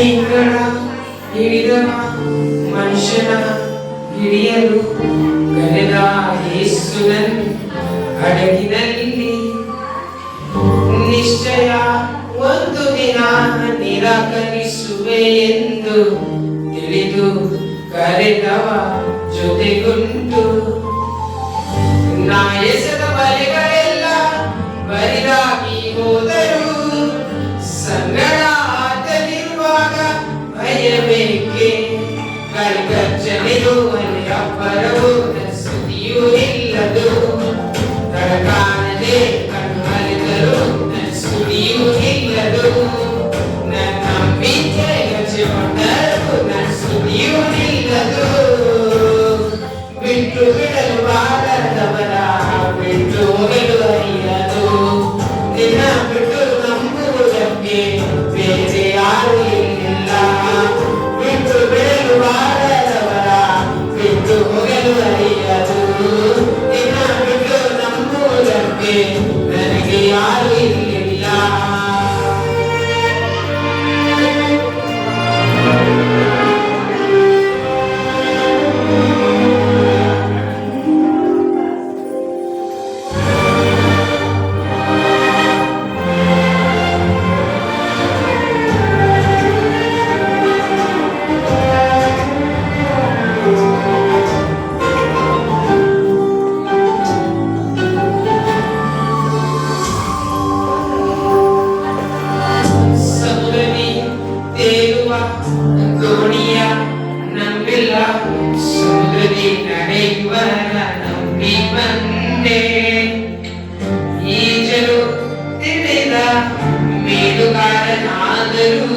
ಮೀನುಗಳ ಹಿಡಿದವ ಮನುಷ್ಯನ ಹಿಡಿಯಲು ಕರೆದ ಯೇಸುವನ್ನು ಹಡಗಿನಲ್ಲಿ ನಿಶ್ಚಯ ಒಂದು ದಿನ ನಿರಾಕರಿಸುವೆ ಎಂದು ತಿಳಿದು ಕರೆದವ ಜೊತೆಗುಂಟು. ನಾ ಎಸೆದ ಬಲೆಗಳೆಲ್ಲ ಬರಿದಾಗಿ ಹೋದರು, ಸಂಗಡ ಆತನಿರುವಾಗ ಭಯಬೇಕೆ. ಕಲ್ಗರ್ಜನೆಯು ಅಬ್ಬರವು ಸ್ತುತಿಯೂ ಇಲ್ಲದು, ತಡಕಾಣದೆ ಕಣ್ಣು ಸ್ತುತಿಯೂ ಇಲ್ಲದು. ನನ್ನ ನಂಬಿಕೆ ಗಜಗೊಂಡರು ನನ್ನ ಸ್ತುತಿಯೂ ಇಲ್ಲದು. ಬಿಟ್ಟು ಬಿಡಲು ಬಾರದವರ ಬಿಟ್ಟು ಹೋಗಲು ಅರಿಯದು. ನಿನ್ನ ಬಿಟ್ಟು ನಂಬುವುದಕ್ಕೆ ಬೇರೆ ಯಾರು ಇಲ್ಲ. ಬಿಟ್ಟು ಬಿಡಲು ಬಾರದವರ ಬಿಟ್ಟು ಹೋಗಲು ಅರಿಯದು. ನಿನ್ನ ಬಿಟ್ಟು ನಂಬುವುದಕ್ಕೆ ನನಗೆ ಯಾರು ಇಲ್ಲ. ದೋಣಿಯ ನಂಬಿಲ್ಲ, ಸಮುದ್ರದಿ ನಡೆಯುವರ ನಂಬಿ ಬಂದೆ. ಈಜಲು ತಿಳಿದ ಮೀನುಗಾರನಾದರೂ